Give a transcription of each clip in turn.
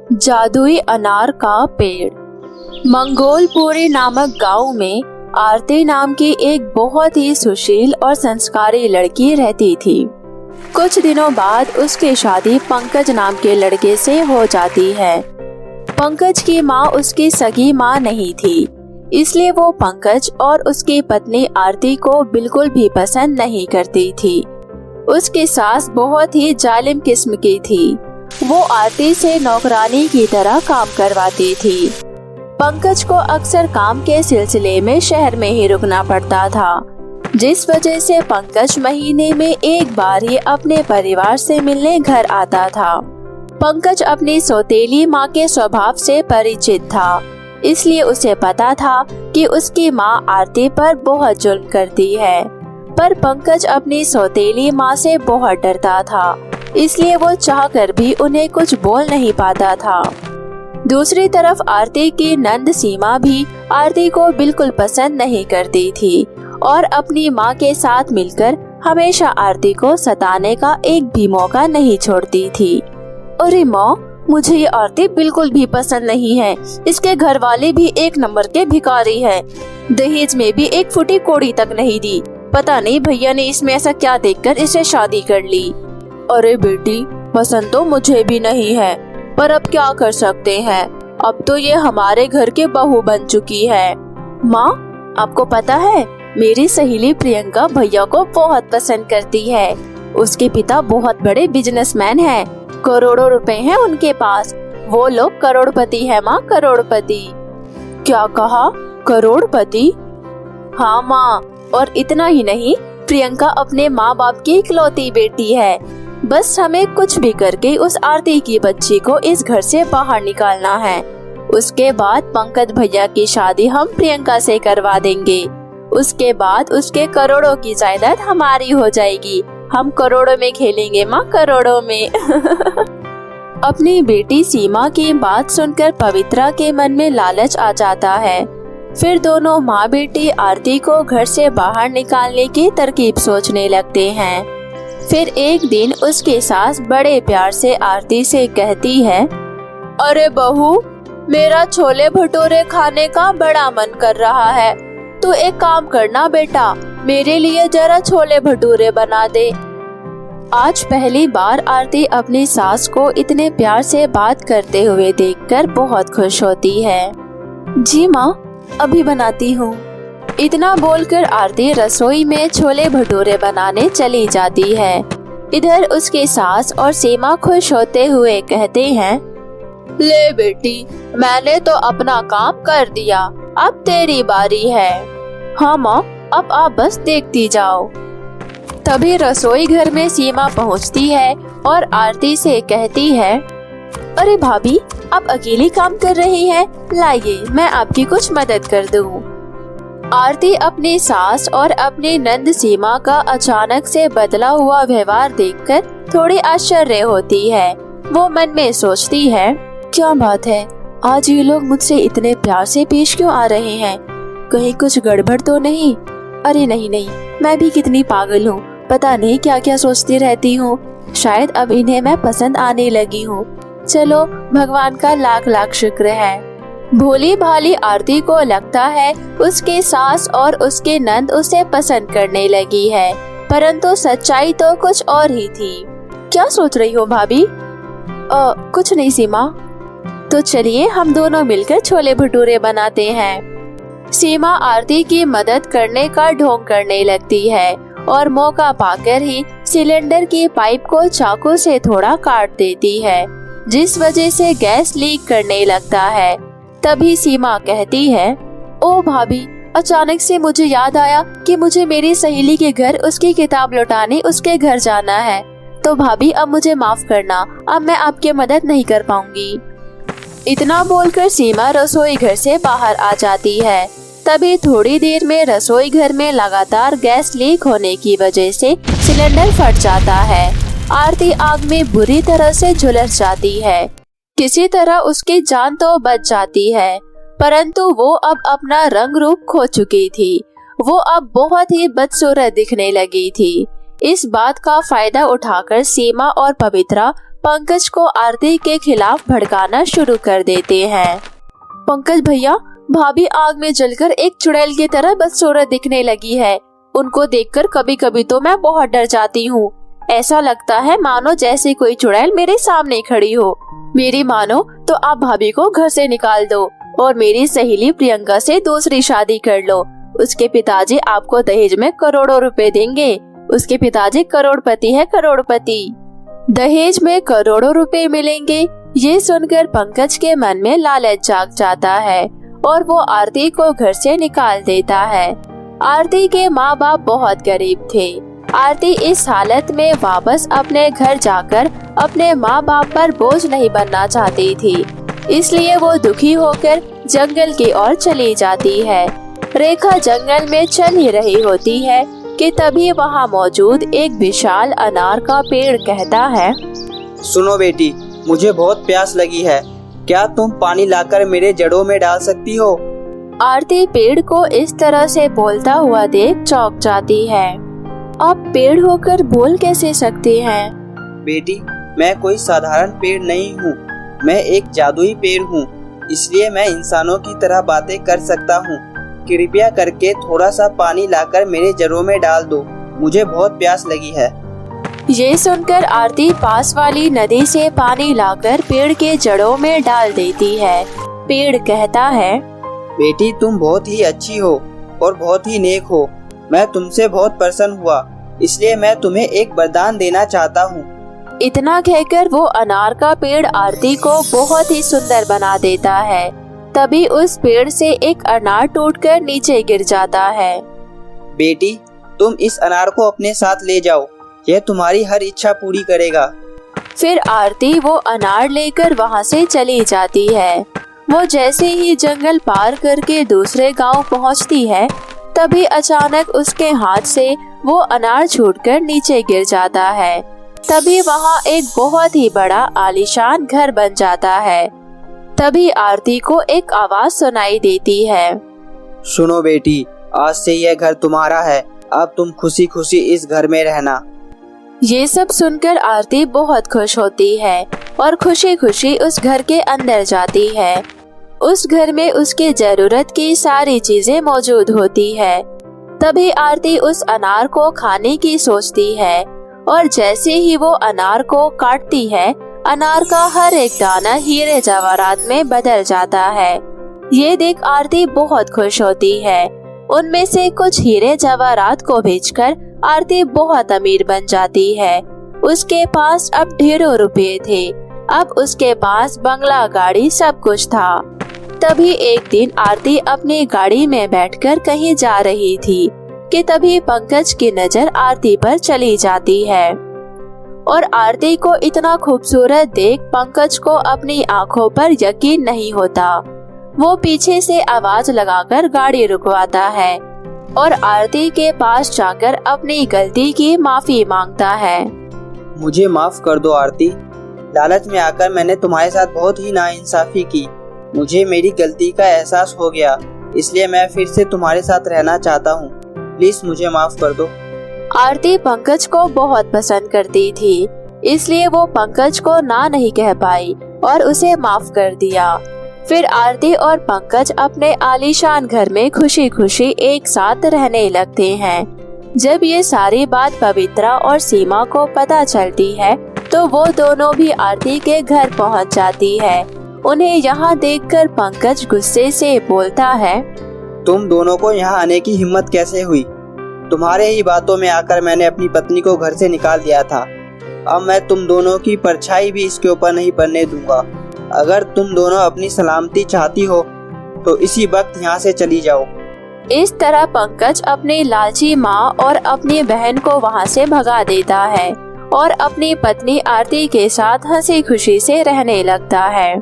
जादुई अनार का पेड़। मंगोलपुरी नामक गांव में आरती नाम की एक बहुत ही सुशील और संस्कारी लड़की रहती थी। कुछ दिनों बाद उसकी शादी पंकज नाम के लड़के से हो जाती है। पंकज की माँ उसकी सगी माँ नहीं थी, इसलिए वो पंकज और उसकी पत्नी आरती को बिल्कुल भी पसंद नहीं करती थी। उसकी सास बहुत ही जालिम किस्म की थी। वो आरती से नौकरानी की तरह काम करवाती थी। पंकज को अक्सर काम के सिलसिले में शहर में ही रुकना पड़ता था, जिस वजह से पंकज महीने में एक बार ही अपने परिवार से मिलने घर आता था। पंकज अपनी सौतेली माँ के स्वभाव से परिचित था, इसलिए उसे पता था कि उसकी माँ आरती पर बहुत जुल्म करती है। पर पंकज अपनी सौतेली माँ से बहुत डरता था, इसलिए वो चाहकर भी उन्हें कुछ बोल नहीं पाता था। दूसरी तरफ आरती की नंद सीमा भी आरती को बिल्कुल पसंद नहीं करती थी और अपनी माँ के साथ मिलकर हमेशा आरती को सताने का एक भी मौका नहीं छोड़ती थी। अरे माँ, मुझे ये आरती बिल्कुल भी पसंद नहीं है। इसके घर वाले भी एक नंबर के भिखारी हैं। दहेज में भी एक फुटी कौड़ी तक नहीं दी। पता नहीं भैया ने इसमें ऐसा क्या देखकर इसे शादी कर ली। अरे बेटी, पसंद तो मुझे भी नहीं है, पर अब क्या कर सकते हैं। अब तो ये हमारे घर के बहू बन चुकी है। माँ, आपको पता है, मेरी सहेली प्रियंका भैया को बहुत पसंद करती है। उसके पिता बहुत बड़े बिजनेसमैन हैं। करोड़ों रुपए हैं उनके पास। वो लोग करोड़पति है माँ, करोड़पति। क्या कहा? करोड़पति? हाँ माँ, और इतना ही नहीं, प्रियंका अपने माँ बाप की इकलौती बेटी है। बस हमें कुछ भी करके उस आरती की बच्ची को इस घर से बाहर निकालना है। उसके बाद पंकज भैया की शादी हम प्रियंका से करवा देंगे। उसके बाद उसके करोड़ों की जायदाद हमारी हो जाएगी। हम करोड़ों में खेलेंगे माँ, करोड़ों में। अपनी बेटी सीमा की बात सुनकर पवित्रा के मन में लालच आ जाता है। फिर दोनों माँ बेटी आरती को घर से बाहर निकालने की तरकीब सोचने लगते हैं। फिर एक दिन उसकी सास बड़े प्यार से आरती से कहती है, अरे बहू, मेरा छोले भटूरे खाने का बड़ा मन कर रहा है। तू एक काम करना बेटा, मेरे लिए जरा छोले भटूरे बना दे। आज पहली बार आरती अपनी सास को इतने प्यार से बात करते हुए देखकर बहुत खुश होती है। जी माँ, अभी बनाती हूँ। इतना बोलकर आरती रसोई में छोले भटूरे बनाने चली जाती है। इधर उसकी सास और सीमा खुश होते हुए कहते हैं, ले बेटी, मैंने तो अपना काम कर दिया, अब तेरी बारी है। हाँ माँ, अब आप बस देखती जाओ। तभी रसोई घर में सीमा पहुँचती है और आरती से कहती है, अरे भाभी, आप अकेली काम कर रही हैं? लाइए, मैं आपकी कुछ मदद कर दूँ। आरती अपनी सास और अपनी नंद सीमा का अचानक से बदला हुआ व्यवहार देखकर थोड़ी आश्चर्य होती है। वो मन में सोचती है, क्या बात है, आज ये लोग मुझसे इतने प्यार से पेश क्यों आ रहे हैं? कहीं कुछ गड़बड़ तो नहीं? अरे नहीं नहीं, मैं भी कितनी पागल हूँ, पता नहीं क्या क्या सोचती रहती हूँ। शायद अब इन्हें मैं पसंद आने लगी हूँ। चलो, भगवान का लाख लाख शुक्र है। भोली भाली आरती को लगता है उसकी सास और उसके नंद उसे पसंद करने लगी है, परंतु सच्चाई तो कुछ और ही थी। क्या सोच रही हो भाभी? कुछ नहीं सीमा। तो चलिए हम दोनों मिलकर छोले भटूरे बनाते हैं। सीमा आरती की मदद करने का ढोंग करने लगती है और मौका पाकर ही सिलेंडर की पाइप को चाकू से थोड़ा काट देती है, जिस वजह से गैस लीक करने लगता है। तभी सीमा कहती है, ओ भाभी, अचानक से मुझे याद आया कि मुझे मेरी सहेली के घर उसकी किताब लौटाने उसके घर जाना है। तो भाभी, अब मुझे माफ करना, अब मैं आपकी मदद नहीं कर पाऊंगी। इतना बोलकर सीमा रसोई घर से बाहर आ जाती है। तभी थोड़ी देर में रसोई घर में लगातार गैस लीक होने की वजह से सिलेंडर फट जाता है। आरती आग में बुरी तरह से झुलस जाती है। किसी तरह उसकी जान तो बच जाती है, परंतु वो अब अपना रंग रूप खो चुकी थी। वो अब बहुत ही बदसूरत दिखने लगी थी। इस बात का फायदा उठाकर सीमा और पवित्रा पंकज को आरती के खिलाफ भड़काना शुरू कर देते हैं। पंकज भैया, भाभी आग में जलकर एक चुड़ैल की तरह बदसूरत दिखने लगी है। उनको देखकर कभी कभी तो मैं बहुत डर जाती हूँ। ऐसा लगता है मानो जैसे कोई चुड़ैल मेरे सामने खड़ी हो। मेरी मानो तो आप भाभी को घर से निकाल दो और मेरी सहेली प्रियंका से दूसरी शादी कर लो। उसके पिताजी आपको दहेज में करोड़ों रुपए देंगे। उसके पिताजी करोड़पति है, करोड़पति। दहेज में करोड़ों रुपए मिलेंगे, ये सुनकर पंकज के मन में लालच जाग जाता है और वो आरती को घर से निकाल देता है। आरती के माँ बाप बहुत गरीब थे। आरती इस हालत में वापस अपने घर जाकर अपने माँ बाप पर बोझ नहीं बनना चाहती थी, इसलिए वो दुखी होकर जंगल की ओर चली जाती है। रेखा जंगल में चल ही रही होती है कि तभी वहाँ मौजूद एक विशाल अनार का पेड़ कहता है, सुनो बेटी, मुझे बहुत प्यास लगी है, क्या तुम पानी लाकर मेरे जड़ों में डाल सकती हो? आरती पेड़ को इस तरह से बोलता हुआ देख चौंक जाती है। आप पेड़ होकर बोल कैसे सकते हैं? बेटी, मैं कोई साधारण पेड़ नहीं हूँ, मैं एक जादुई पेड़ हूँ, इसलिए मैं इंसानों की तरह बातें कर सकता हूँ। कृपया करके थोड़ा सा पानी लाकर मेरे जड़ों में डाल दो, मुझे बहुत प्यास लगी है। ये सुनकर आरती पास वाली नदी से पानी लाकर पेड़ के जड़ों में डाल देती है। पेड़ कहता है, बेटी, तुम बहुत ही अच्छी हो और बहुत ही नेक हो, मैं तुमसे बहुत प्रसन्न हुआ, इसलिए मैं तुम्हें एक वरदान देना चाहता हूँ। इतना कहकर वो अनार का पेड़ आरती को बहुत ही सुंदर बना देता है। तभी उस पेड़ से एक अनार टूटकर नीचे गिर जाता है। बेटी, तुम इस अनार को अपने साथ ले जाओ, यह तुम्हारी हर इच्छा पूरी करेगा। फिर आरती वो अनार लेकर वहाँ से चली जाती है। वो जैसे ही जंगल पार करके दूसरे गांव पहुँचती है, तभी अचानक उसके हाथ से वो अनार छूटकर नीचे गिर जाता है। तभी वहाँ एक बहुत ही बड़ा आलीशान घर बन जाता है। तभी आरती को एक आवाज सुनाई देती है, सुनो बेटी, आज से यह घर तुम्हारा है, अब तुम खुशी खुशी इस घर में रहना। ये सब सुनकर आरती बहुत खुश होती है और खुशी खुशी उस घर के अंदर जाती है। उस घर में उसके जरूरत की सारी चीजें मौजूद होती है। तभी आरती उस अनार को खाने की सोचती है और जैसे ही वो अनार को काटती है, अनार का हर एक दाना हीरे जवाहरात में बदल जाता है। ये देख आरती बहुत खुश होती है। उनमें से कुछ हीरे जवाहरात को बेचकर आरती बहुत अमीर बन जाती है। उसके पास अब ढेरों रुपए थे। अब उसके पास बंगला, गाड़ी, सब कुछ था। तभी एक दिन आरती अपनी गाड़ी में बैठकर कहीं जा रही थी कि तभी पंकज की नजर आरती पर चली जाती है और आरती को इतना खूबसूरत देख पंकज को अपनी आंखों पर यकीन नहीं होता। वो पीछे से आवाज लगाकर गाड़ी रुकवाता है और आरती के पास जाकर अपनी गलती की माफी मांगता है। मुझे माफ कर दो आरती, लालच में आकर मैंने तुम्हारे साथ बहुत ही नाइंसाफी की। मुझे मेरी गलती का एहसास हो गया, इसलिए मैं फिर से तुम्हारे साथ रहना चाहता हूँ, प्लीज मुझे माफ कर दो। आरती पंकज को बहुत पसंद करती थी, इसलिए वो पंकज को ना नहीं कह पाई और उसे माफ कर दिया। फिर आरती और पंकज अपने आलीशान घर में खुशी खुशी एक साथ रहने लगते हैं। जब ये सारी बात पवित्रा और सीमा को पता चलती है, तो वो दोनों भी आरती के घर पहुंच जाती है। उन्हें यहाँ देखकर पंकज गुस्से से बोलता है, तुम दोनों को यहाँ आने की हिम्मत कैसे हुई? तुम्हारे ही बातों में आकर मैंने अपनी पत्नी को घर से निकाल दिया था। अब मैं तुम दोनों की परछाई भी इसके ऊपर नहीं पड़ने दूंगा। अगर तुम दोनों अपनी सलामती चाहती हो तो इसी वक्त यहाँ से चली जाओ। इस तरह पंकज अपनी लालची माँ और अपनी बहन को वहाँ से भगा देता है और अपनी पत्नी आरती के साथ हंसी खुशी से रहने लगता है।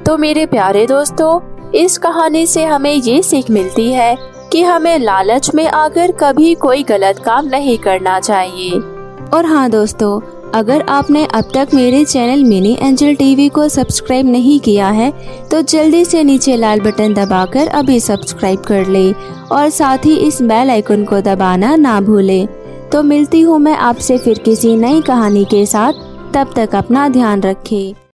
तो मेरे प्यारे दोस्तों, इस कहानी से हमें ये सीख मिलती है कि हमें लालच में आकर कभी कोई गलत काम नहीं करना चाहिए। और हाँ दोस्तों, अगर आपने अब तक मेरे चैनल मिनी एंजल टीवी को सब्सक्राइब नहीं किया है तो जल्दी से नीचे लाल बटन दबाकर अभी सब्सक्राइब कर ले और साथ ही इस बेल आइकन को दबाना ना भूलें। तो मिलती हूँ मैं आपसे फिर किसी नई कहानी के साथ। तब तक अपना ध्यान रखें।